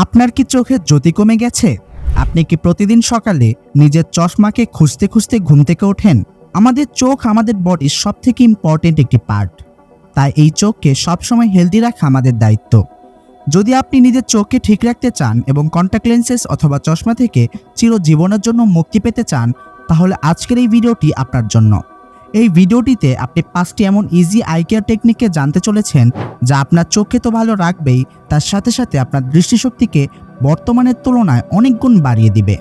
আপনার কি চোখের জ্যোতি কমে গেছে? আপনি কি প্রতিদিন সকালে নিজের চশমাকে খুঁজতে খুঁজতে ঘুম থেকে ওঠেন? আমাদের চোখ আমাদের বডির সবথেকে ইম্পর্টেন্ট একটি পার্ট। তাই এই চোখকে সবসময় হেলদি রাখা আমাদের দায়িত্ব। যদি আপনি নিজের চোখকে ঠিক রাখতে চান এবং কন্ট্যাক্ট লেন্সেস অথবা চশমা থেকে চিরজীবনের জন্য মুক্তি পেতে চান, তাহলে আজকের এই ভিডিওটি আপনার জন্য। এই ভিডিওটিতে আপনি 5টি এমন ইজি আই কেয়ার টেকনিককে জানতে চলেছেন যা আপনার চোখকে তো ভালো রাখবেই, তার সাথে সাথে আপনার দৃষ্টিশক্তিকে বর্তমানের তুলনায় অনেক গুণ বাড়িয়ে দিবে।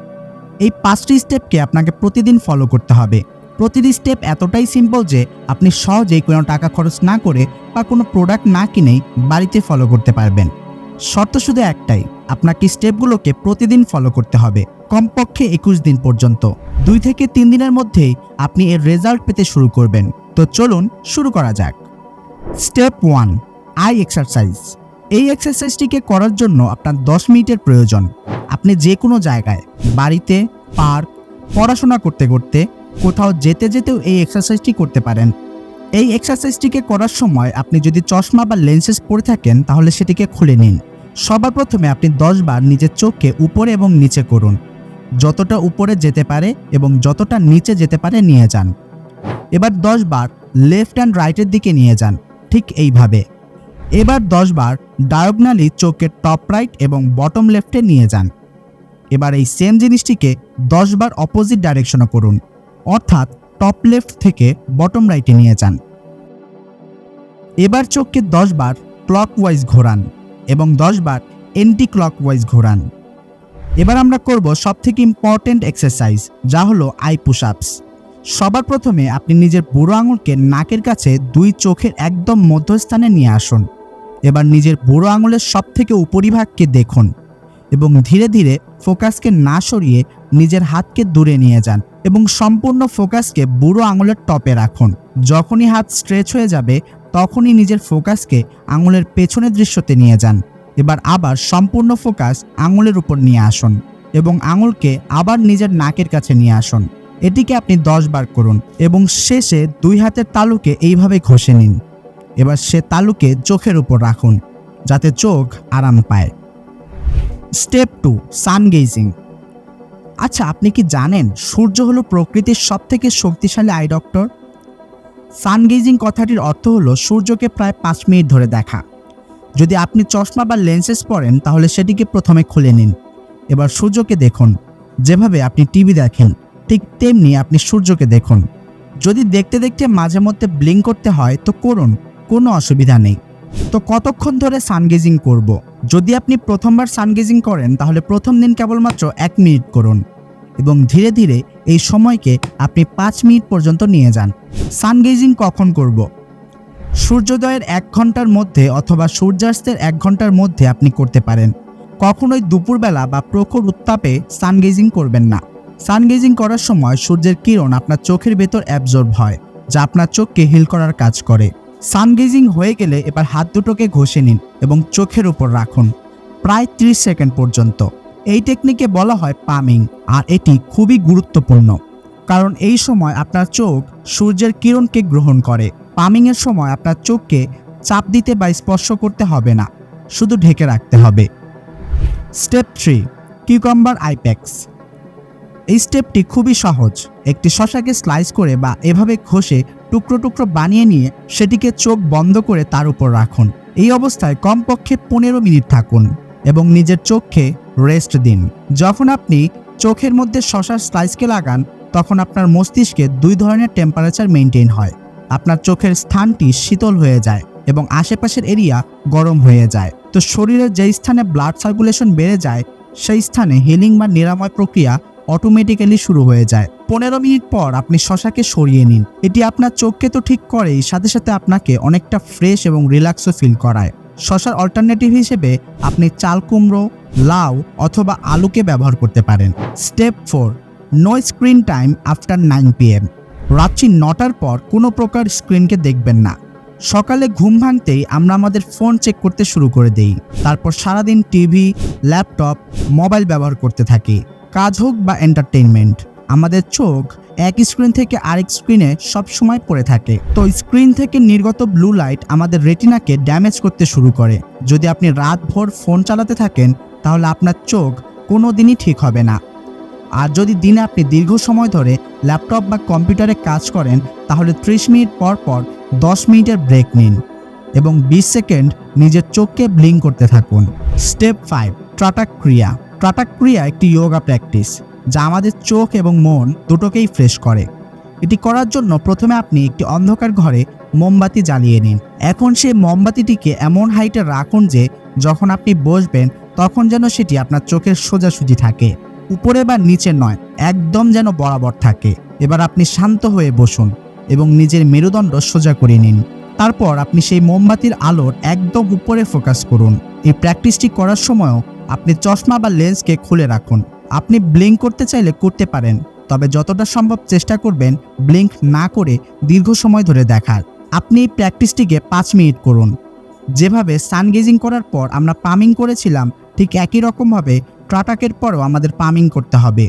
এই 5টি স্টেপকে আপনাকে প্রতিদিন ফলো করতে হবে। প্রতিটি স্টেপ এতটাই সিম্পল যে আপনি সহজেই কোনো টাকা খরচ না করে বা কোনো প্রোডাক্ট না কিনেই বাড়িতে ফলো করতে পারবেন। শর্ত শুধু একটাই, আপনাকে স্টেপগুলোকে প্রতিদিন ফলো করতে হবে, কমপক্ষে 21 দিন পর্যন্ত। 2 থেকে 3 দিনের মধ্যেই আপনি এর রেজাল্ট পেতে শুরু করবেন। তো চলুন শুরু করা যাক। Step 1, I exercise. এই এক্সারসাইজটিকে করার জন্য আপনার 10 মিনিটের প্রয়োজন। আপনি যে কোনো জায়গায়, বাড়িতে, পার্ক, পড়াশোনা করতে করতে, কোথাও যেতে যেতেও এই এক্সারসাইজটি করতে পারেন। এই এক্সারসাইজটিকে করার সময় আপনি যদি চশমা বা লেন্সেস পরে থাকেন তাহলে সেটিকে খুলে নিন। সবার প্রথমে আপনি 10 বার নিজের চোখকে উপরে এবং নিচে করুন। যতটা উপরে যেতে পারে এবং যতটা নিচে যেতে পারে নিয়ে যান। এবার 10 বার লেফট অ্যান্ড রাইটের দিকে নিয়ে যান, ঠিক এইভাবে। এবার 10 বার ডায়াগোনালি চোখের টপ রাইট এবং বটম লেফটে নিয়ে যান। এবার এই সেম জিনিসটিকে 10 বার অপোজিট ডাইরেকশনে করুন, অর্থাৎ টপ লেফট থেকে বটম রাইটে নিয়ে যান। এবার চোখকে 10 বার ক্লকওয়াইজ ঘোরান এবং 10 বার এন্টি ক্লকওয়াইজ ঘোরান। এবার আমরা করব সবথেকে ইম্পর্টেন্ট এক্সারসাইজ, যা হলো আই পুশ আপস। সবার প্রথমে আপনি নিজের বুড়ো আঙুলকে নাকের কাছে 2 চোখের একদম মধ্যস্থানে নিয়ে আসুন। এবার নিজের বুড়ো আঙুলের সবথেকে উপরিভাগকে দেখুন এবং ধীরে ধীরে ফোকাসকে না সরিয়ে নিজের হাতকে দূরে নিয়ে যান এবং সম্পূর্ণ ফোকাসকে বুড়ো আঙুলের টপে রাখুন। যখনই হাত স্ট্রেচ হয়ে যাবে তখনই নিজের ফোকাসকে আঙুলের পেছনের দৃশ্যতে নিয়ে যান। এবার আবার সম্পূর্ণ ফোকাস আঙুলের উপর নিয়ে আসুন এবং আঙুলকে আবার নিজের নাকের কাছে নিয়ে আসুন। এটিকে আপনি 10 বার করুন এবং শেষে 2 হাতের তালুকে এইভাবে ঘষে নিন। এবার সে তালুকে চোখের উপর রাখুন যাতে চোখ আরাম পায়। স্টেপ 2, সান গেজিং। আচ্ছা, আপনি কি জানেন সূর্য হলো প্রকৃতির সবথেকে শক্তিশালী আই ডক্টর? সান গেজিং কথাটির অর্থ হলো সূর্যকে প্রায় 5 মিনিট ধরে দেখা। যদি আপনি চশমা বা লেন্সেস পরেন তাহলে সেটিকে প্রথমে খুলে নিন। এবার সূর্যকে দেখুন। যেভাবে আপনি টিভি দেখেন ঠিক তেমনি আপনি সূর্যকে দেখুন। যদি দেখতে দেখতে মাঝে মধ্যে ব্লিঙ্ক করতে হয় তো করুন, কোনো অসুবিধা নেই। তো কতক্ষণ ধরে সানগেজিং করব? যদি আপনি প্রথমবার সানগেজিং করেন তাহলে প্রথম দিন কেবলমাত্র 1 মিনিট করুন এবং ধীরে ধীরে এই সময়কে আপনি 5 মিনিট পর্যন্ত নিয়ে যান। সানগেজিং কখন করব? সূর্যোদয়ের 1 ঘন্টার মধ্যে অথবা সূর্যাস্তের 1 ঘন্টার মধ্যে আপনি করতে পারেন। কখনোই দুপুরবেলা বা প্রখর উত্তাপে সানগেজিং করবেন না। সানগেজিং করার সময় সূর্যের কিরণ আপনার চোখের ভেতর অ্যাবজর্ব হয়, যা আপনার চোখকে হিল করার কাজ করে। সানগেজিং হয়ে গেলে এবার হাত দুটোকে ঘষে নিন এবং চোখের উপর রাখুন প্রায় 30 সেকেন্ড পর্যন্ত। এই টেকনিকে বলা হয় পামিং, আর এটি খুবই গুরুত্বপূর্ণ কারণ এই সময় আপনার চোখ সূর্যের কিরণকে গ্রহণ করে। পামিংয়ের সময় আপনার চোখকে চাপ দিতে বা স্পর্শ করতে হবে না, শুধু ঢেকে রাখতে হবে। Step 3, cucumber I packs. এই স্টেপটি খুবই সহজ। একটি শসাকে স্লাইস করে বা এভাবে ঘষে টুকরো টুকরো বানিয়ে নিয়ে সেটিকে চোখ বন্ধ করে তার উপর রাখুন। এই অবস্থায় কমপক্ষে 15 মিনিট থাকুন এবং নিজের চোখকে রেস্ট দিন। যখন আপনি চোখের মধ্যে শসার স্লাইসকে লাগান তখন আপনার মস্তিষ্কে 2 ধরনের টেম্পারেচার মেনটেন হয়। আপনার চোখের স্থানটি শীতল হয়ে যায় এবং আশেপাশের এরিয়া গরম হয়ে যায়। তো শরীরের যে স্থানে ব্লাড সার্কুলেশন বেড়ে যায় সেই স্থানে হিলিং বা নিরাময় প্রক্রিয়া অটোমেটিক্যালি শুরু হয়ে যায়। 15 মিনিট পর আপনি শসাকে সরিয়ে নিন। এটি আপনার চোখকে তো ঠিক করেই, সাথে সাথে আপনাকে অনেকটা ফ্রেশ এবং রিল্যাক্সও ফিল করায়। শসার অল্টারনেটিভ হিসেবে আপনি চাল কুমড়ো, লাউ অথবা আলুকে ব্যবহার করতে পারেন। Step 4, no screen time after 9 PM। রাত্রি 9টার পর কোনো প্রকার স্ক্রিনকে দেখবেন না। সকালে ঘুম ভাঙতেই আমরা আমাদের ফোন চেক করতে শুরু করে দেই, তারপর সারাদিন টিভি, ল্যাপটপ, মোবাইল ব্যবহার করতে থাকি, কাজ হোক বা এন্টারটেইনমেন্ট। আমাদের চোখ এক স্ক্রিন থেকে আরেক স্ক্রিনে সব সময় পড়ে থাকে। তো স্ক্রিন থেকে নির্গত ব্লু লাইট আমাদের রেটিনাকে ড্যামেজ করতে শুরু করে। যদি আপনি রাতভর ফোন চালাতে থাকেন তাহলে আপনার চোখ কোনো দিনই ঠিক হবে না। আর যদি দিনে আপনি দীর্ঘ সময় ধরে ল্যাপটপ বা কম্পিউটারে কাজ করেন তাহলে 30 মিনিট পর পর 10 মিনিটের ব্রেক নিন এবং 20 সেকেন্ড নিজের চোখকে ব্লিঙ্ক করতে থাকুন। স্টেপ 5, ত্রাটক ক্রিয়া। ত্রাটক ক্রিয়া একটি যোগা প্র্যাকটিস যা আমাদের চোখ এবং মন দুটোকেই ফ্রেশ করে। এটি করার জন্য প্রথমে আপনি একটি অন্ধকার ঘরে মোমবাতি জ্বালিয়ে নিন। এখন সেই মোমবাতিটিকে এমন হাইটে রাখুন যে যখন আপনি বসবেন তখন যেন সেটি আপনার চোখের সোজাসুজি থাকে, উপরে বা নিচে নয়, একদম যেন বরাবর থাকে। এবার আপনি শান্ত হয়ে বসুন এবং নিজের মেরুদণ্ড সোজা করে নিন। তারপর আপনি সেই মোমবাতির আলোর একদম উপরে ফোকাস করুন। এই প্র্যাকটিসটি করার সময়ও আপনি চশমা বা লেন্সকে খুলে রাখুন। আপনি ব্লিঙ্ক করতে চাইলে করতে পারেন, তবে যতটা সম্ভব চেষ্টা করবেন ব্লিঙ্ক না করে দীর্ঘ সময় ধরে দেখার। আপনি এই প্র্যাকটিসটিকে 5 মিনিট করুন। যেভাবে সানগেজিং করার পর আমরা পামিং করেছিলাম ঠিক একই রকমভাবে ত্রাটকের পরও আমাদের পামিং করতে হবে।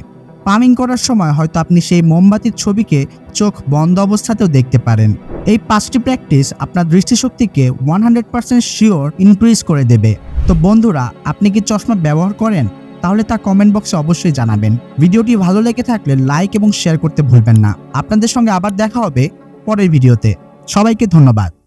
পামিং করার সময় হয়তো আপনি সেই মোমবাতির ছবিকে চোখ বন্ধ অবস্থাতেও দেখতে পারেন। এই 5টি প্র্যাকটিস আপনার দৃষ্টিশক্তিকে 100% শিওর ইনক্রিজ করে দেবে। তো বন্ধুরা, আপনি কি চশমা ব্যবহার করেন? তাহলে তা কমেন্ট বক্সে অবশ্যই জানাবেন। ভিডিওটি ভালো লেগে থাকলে লাইক এবং শেয়ার করতে ভুলবেন না। আপনাদের সঙ্গে আবার দেখা হবে পরের ভিডিওতে। সবাইকে ধন্যবাদ।